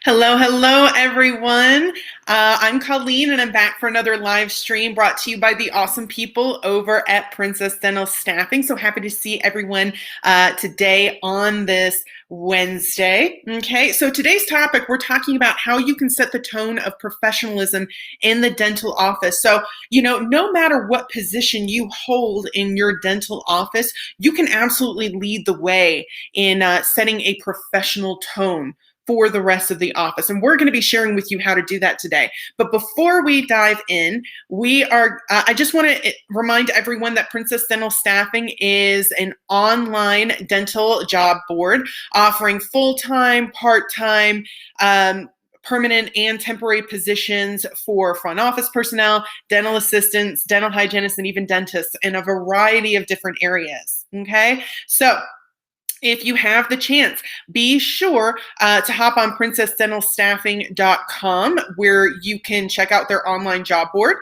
Hello, hello, everyone. I'm Colleen, and I'm back for another live stream brought to you by the awesome people over at Princess Dental Staffing. So happy to see everyone today on this Wednesday. Okay, so today's topic, we're talking about how you can set the tone of professionalism in the dental office. So, no matter what position you hold in your dental office, you can absolutely lead the way in setting a professional tone for the rest of the office. And we're going to be sharing with you how to do that today. But before we dive in, I just want to remind everyone that Princess Dental Staffing is an online dental job board offering full-time, part-time, permanent and temporary positions for front office personnel, dental assistants, dental hygienists, and even dentists in a variety of different areas. Okay, so if you have the chance, be sure to hop on princessdentalstaffing.com where you can check out their online job board.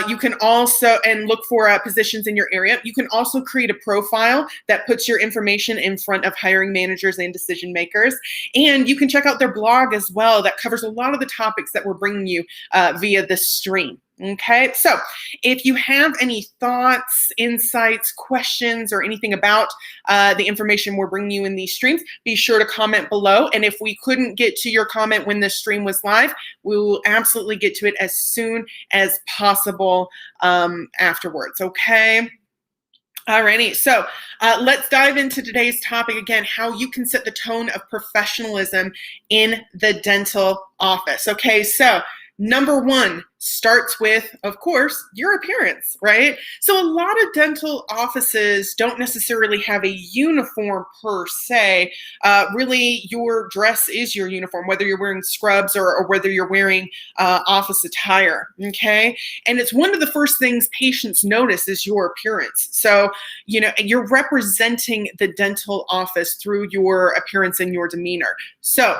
You can also, and look for positions in your area. You can also create a profile that puts your information in front of hiring managers and decision makers. And you can check out their blog as well that covers a lot of the topics that we're bringing you via this stream. Okay, so if you have any thoughts, insights, questions, or anything about the information we're bringing you in these streams, be sure to comment below. And if we couldn't get to your comment when this stream was live, we will absolutely get to it as soon as possible afterwards, okay? Alrighty, so let's dive into today's topic again, how you can set the tone of professionalism in the dental office. Okay, so number one starts with, of course, your appearance, right? So a lot of dental offices don't necessarily have a uniform per se. Really, your dress is your uniform, whether you're wearing scrubs or whether you're wearing office attire, okay? And it's one of the first things patients notice is your appearance. So, you're representing the dental office through your appearance and your demeanor. So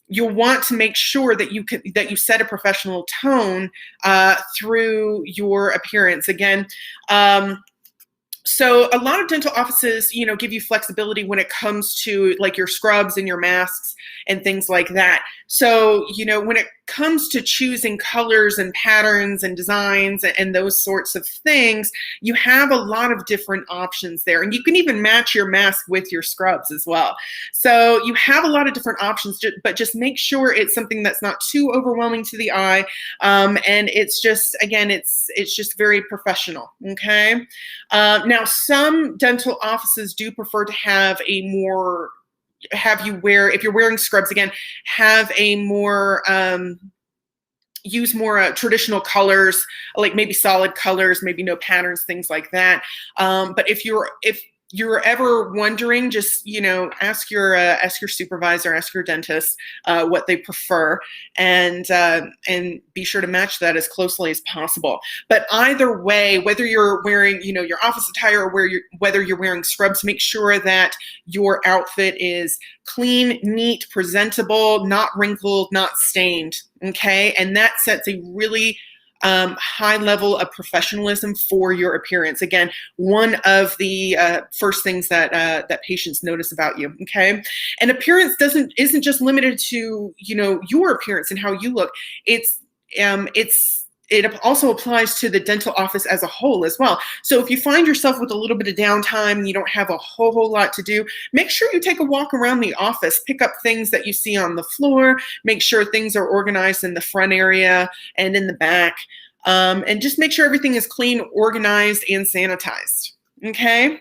you'll want to make sure that you set a professional tone through your appearance. Again, so a lot of dental offices, give you flexibility when it comes to like your scrubs and your masks and things like that. So, when it comes to choosing colors and patterns and designs and those sorts of things, you have a lot of different options there. And you can even match your mask with your scrubs as well. So you have a lot of different options, but just make sure it's something that's not too overwhelming to the eye. And it's just, again, it's just very professional, okay? Now, some dental offices do prefer to have if you're wearing scrubs, again, have a more, use more traditional colors, like maybe solid colors, maybe no patterns, things like that. But if you're ever wondering, just ask your supervisor, ask your dentist what they prefer, and be sure to match that as closely as possible. But either way, whether you're wearing your office attire or whether you're wearing scrubs, make sure that your outfit is clean, neat, presentable, not wrinkled, not stained. Okay, and that sets a really high level of professionalism for your appearance. Again, one of the first things that patients notice about you. Okay, and appearance isn't just limited to your appearance and how you look. It also applies to the dental office as a whole as well. So if you find yourself with a little bit of downtime and you don't have a whole lot to do, make sure you take a walk around the office, pick up things that you see on the floor, make sure things are organized in the front area and in the back, and just make sure everything is clean, organized, and sanitized, okay?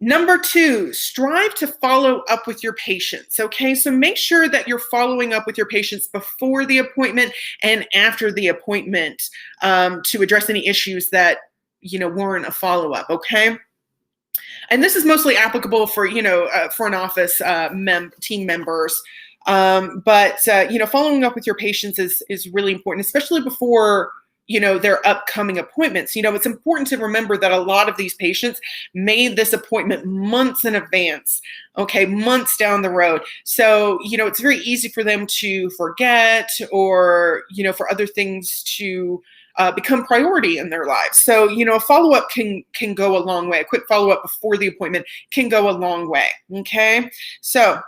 Number two, strive to follow up with your patients, okay? So make sure that you're following up with your patients before the appointment and after the appointment to address any issues that, warrant a follow-up, okay? And this is mostly applicable for, front office team members. But following up with your patients is really important, especially before their upcoming appointments. It's important to remember that a lot of these patients made this appointment months in advance, okay, months down the road. So, it's very easy for them to forget or, for other things to become priority in their lives. So, a follow-up can go a long way. A quick follow-up before the appointment can go a long way, okay? So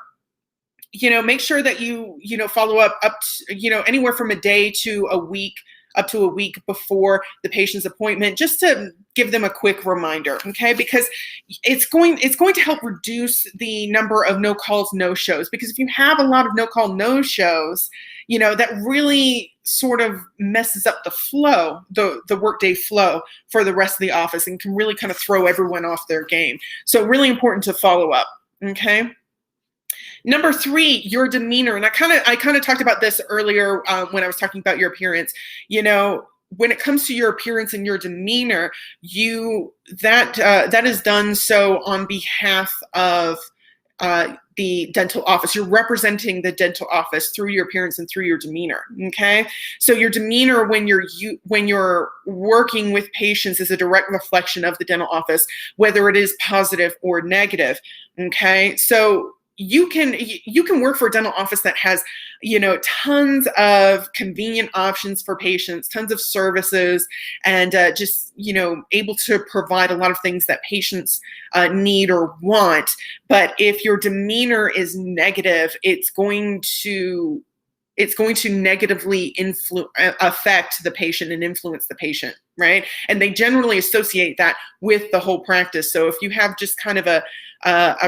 make sure that you follow up to, anywhere from a day to a week, up to a week before the patient's appointment, just to give them a quick reminder, okay? Because it's going to help reduce the number of no calls, no shows. Because if you have a lot of no call, no shows, that really sort of messes up the flow, the workday flow for the rest of the office, and can really kind of throw everyone off their game. So really important to follow up, okay? Number 3, your demeanor. And I kind of talked about this earlier when I was talking about your appearance. When it comes to your appearance and your demeanor, that is done so on behalf of the dental office. You're representing the dental office through your appearance and through your demeanor. Okay, so your demeanor when you're working with patients is a direct reflection of the dental office, whether it is positive or negative. Okay, so you can work for a dental office that has tons of convenient options for patients, tons of services, and just able to provide a lot of things that patients need or want. But if your demeanor is negative, it's going to negatively affect the patient and influence the patient, right? And they generally associate that with the whole practice. So if you have just kind of a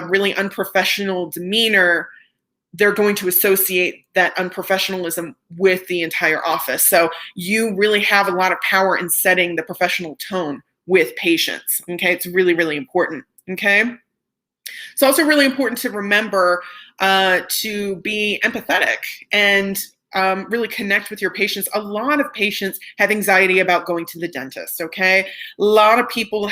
really unprofessional demeanor, they're going to associate that unprofessionalism with the entire office. So you really have a lot of power in setting the professional tone with patients, okay? It's really, really important, okay? It's also really important to remember to be empathetic and really connect with your patients. A lot of patients have anxiety about going to the dentist, okay? A lot of patients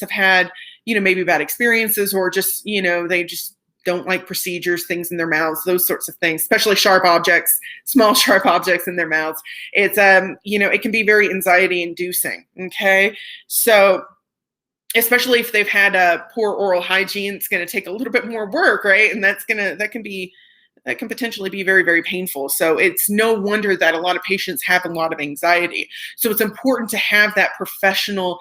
have had, maybe bad experiences, or just, they just don't like procedures, things in their mouths, those sorts of things, especially sharp objects, small sharp objects in their mouths. It's, it can be very anxiety inducing, okay? So especially if they've had a poor oral hygiene, it's going to take a little bit more work, right? And that can potentially be very, very painful. So it's no wonder that a lot of patients have a lot of anxiety. So it's important to have that professional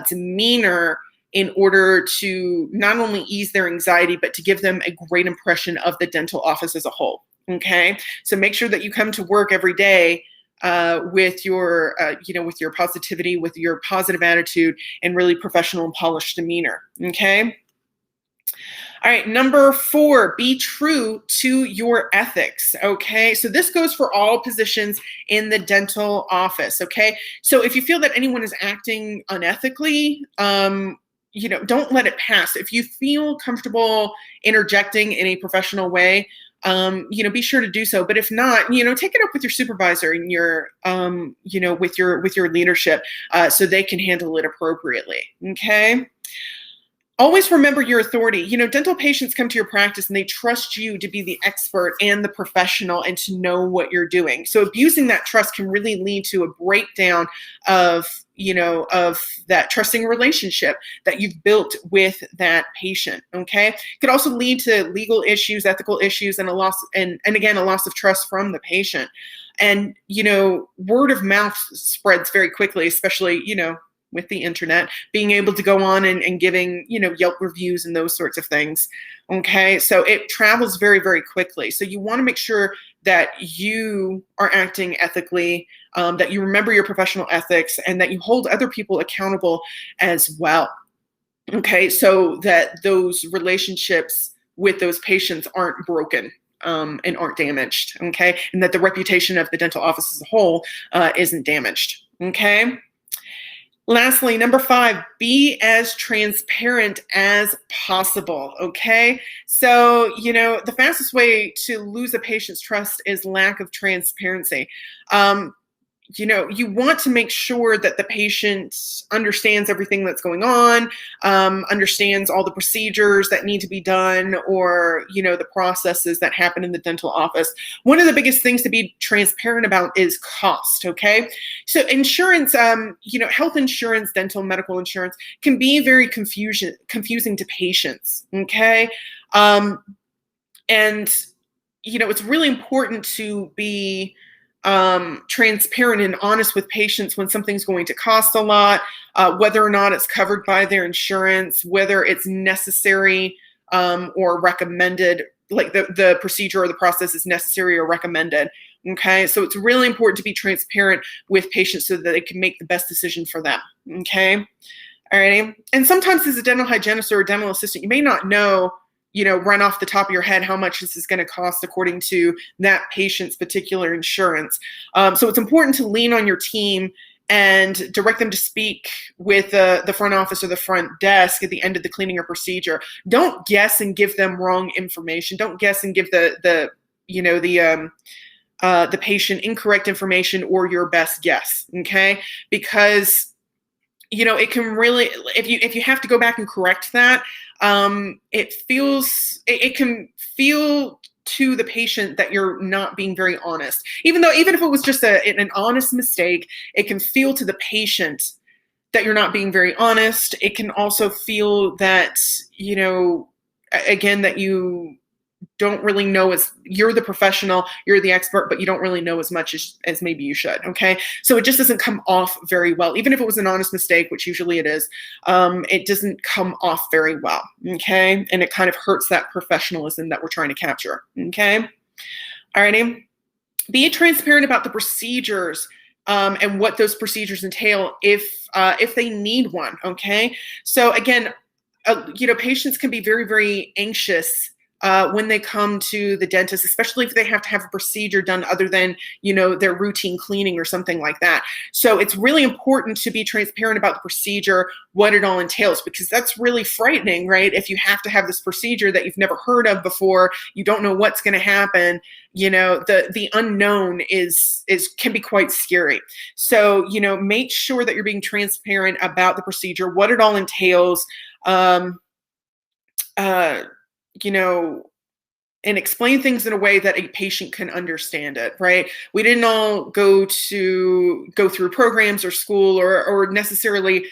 demeanor in order to not only ease their anxiety, but to give them a great impression of the dental office as a whole, okay? So make sure that you come to work every day with your positivity, with your positive attitude, and really professional and polished demeanor, okay? All right, number 4, be true to your ethics, okay? So this goes for all positions in the dental office, okay? So if you feel that anyone is acting unethically, don't let it pass. If you feel comfortable interjecting in a professional way, be sure to do so. But if not, take it up with your supervisor and your, with your leadership, so they can handle it appropriately, okay? Always remember your authority. Dental patients come to your practice and they trust you to be the expert and the professional and to know what you're doing. So abusing that trust can really lead to a breakdown of that trusting relationship that you've built with that patient, okay? It could also lead to legal issues, ethical issues, and a loss of trust from the patient. And, word of mouth spreads very quickly, especially, with the internet, being able to go on and giving, Yelp reviews and those sorts of things. Okay. So it travels very, very quickly. So you want to make sure that you are acting ethically, that you remember your professional ethics, and that you hold other people accountable as well. Okay. So that those relationships with those patients aren't broken. And aren't damaged. Okay. And that the reputation of the dental office as a whole isn't damaged. Okay. Lastly, number 5, be as transparent as possible, okay? So, the fastest way to lose a patient's trust is lack of transparency. You want to make sure that the patient understands everything that's going on, understands all the procedures that need to be done, or, the processes that happen in the dental office. One of the biggest things to be transparent about is cost, okay? So insurance, health insurance, dental medical insurance can be very confusing to patients, okay? It's really important to be transparent and honest with patients when something's going to cost a lot, whether or not it's covered by their insurance, whether it's necessary or recommended like the procedure or the process is necessary or recommended. Okay, so it's really important to be transparent with patients so that they can make the best decision for them. Okay, alrighty. And sometimes as a dental hygienist or a dental assistant, you may not know, run off the top of your head how much this is going to cost according to that patient's particular insurance. So it's important to lean on your team and direct them to speak with the front office or the front desk at the end of the cleaning or procedure. Don't guess and give them wrong information. Don't guess and give the patient incorrect information or your best guess, okay? Because it can really, if you have to go back and correct that, it can feel to the patient that you're not being very honest. Even if it was just an honest mistake, it can feel to the patient that you're not being very honest. It can also feel that, again, that you don't really know, as you're the professional, you're the expert, but you don't really know as much as maybe you should. Okay, so it just doesn't come off very well. Even if it was an honest mistake, which usually it is, it doesn't come off very well. Okay, and it kind of hurts that professionalism that we're trying to capture. Okay, alrighty. Be transparent about the procedures and what those procedures entail if they need one. Okay, so again, patients can be very, very anxious when they come to the dentist, especially if they have to have a procedure done other than, their routine cleaning or something like that. So it's really important to be transparent about the procedure, what it all entails, because that's really frightening, right? If you have to have this procedure that you've never heard of before, you don't know what's going to happen, the unknown can be quite scary. So, make sure that you're being transparent about the procedure, what it all entails, and explain things in a way that a patient can understand it, right? We didn't all go through programs or school or necessarily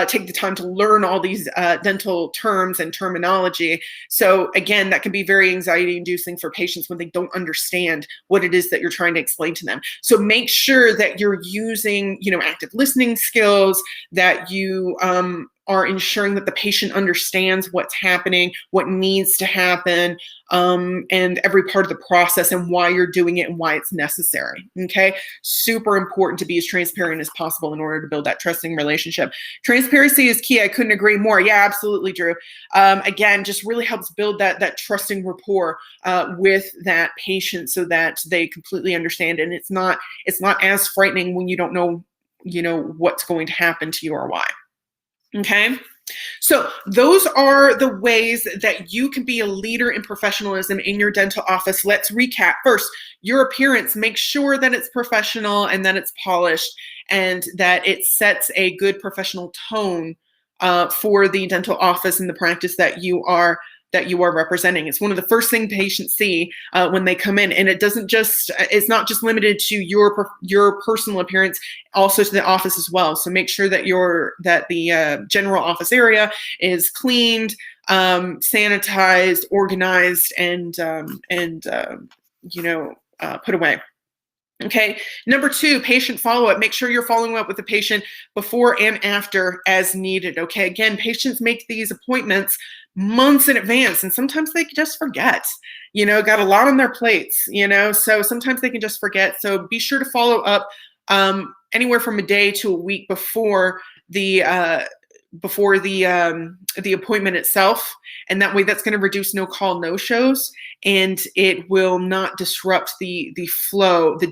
take the time to learn all these dental terms and terminology. So again, that can be very anxiety inducing for patients when they don't understand what it is that you're trying to explain to them. So make sure that you're using, active listening skills, that you are ensuring that the patient understands what's happening, what needs to happen, and every part of the process and why you're doing it and why it's necessary. Okay, super important to be as transparent as possible in order to build that trusting relationship. Transparency is key. I couldn't agree more. Yeah, absolutely, Drew. Again, just really helps build that trusting rapport with that patient so that they completely understand, and it's not as frightening when you don't know, what's going to happen to you or why. Okay, so those are the ways that you can be a leader in professionalism in your dental office. Let's recap. First, your appearance. Make sure that it's professional and that it's polished and that it sets a good professional tone for the dental office and the practice that you are representing. It's one of the first things patients see when they come in, and it's not just limited to your personal appearance, also to the office as well. So make sure that the general office area is cleaned, sanitized, organized, and put away. Okay, number 2, patient follow-up. Make sure you're following up with the patient before and after as needed. Okay, again, patients make these appointments months in advance, and sometimes they just forget, got a lot on their plates, so sometimes they can just forget. So be sure to follow up anywhere from a day to a week before the appointment itself, and that way that's going to reduce no shows, and it will not disrupt the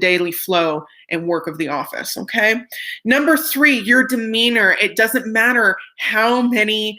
daily flow and work of the office. Okay, number 3, your demeanor. It doesn't matter how many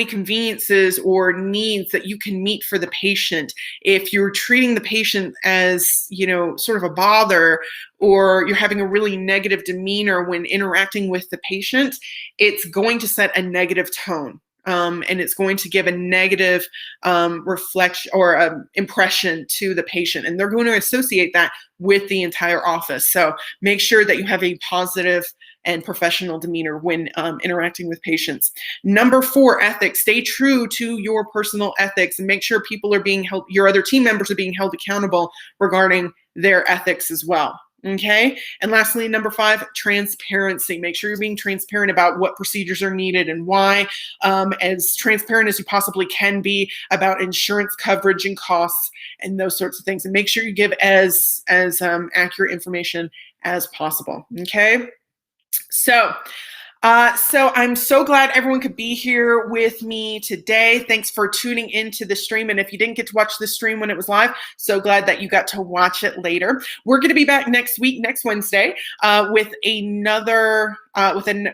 conveniences or needs that you can meet for the patient. If you're treating the patient as, sort of a bother, or you're having a really negative demeanor when interacting with the patient, it's going to set a negative tone. And it's going to give a negative reflection or impression to the patient, and they're going to associate that with the entire office. So make sure that you have a positive and professional demeanor when interacting with patients. Number 4, ethics. Stay true to your personal ethics and make sure people are being held, your other team members are being held accountable regarding their ethics as well. Okay. And lastly, number 5, transparency. Make sure you're being transparent about what procedures are needed and why, as transparent as you possibly can be about insurance coverage and costs and those sorts of things. And make sure you give as accurate information as possible. Okay. So I'm so glad everyone could be here with me today. Thanks for tuning into the stream. And if you didn't get to watch the stream when it was live, so glad that you got to watch it later. We're going to be back next week, next Wednesday, with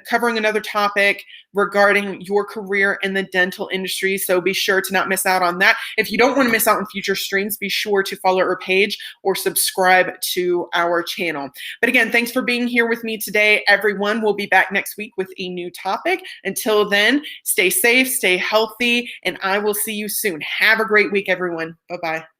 covering another topic regarding your career in the dental industry. So be sure to not miss out on that. If you don't want to miss out on future streams, be sure to follow our page or subscribe to our channel. But again, thanks for being here with me today, everyone. We'll be back next week with a new topic. Until then, stay safe, stay healthy, and I will see you soon. Have a great week, everyone. Bye-bye.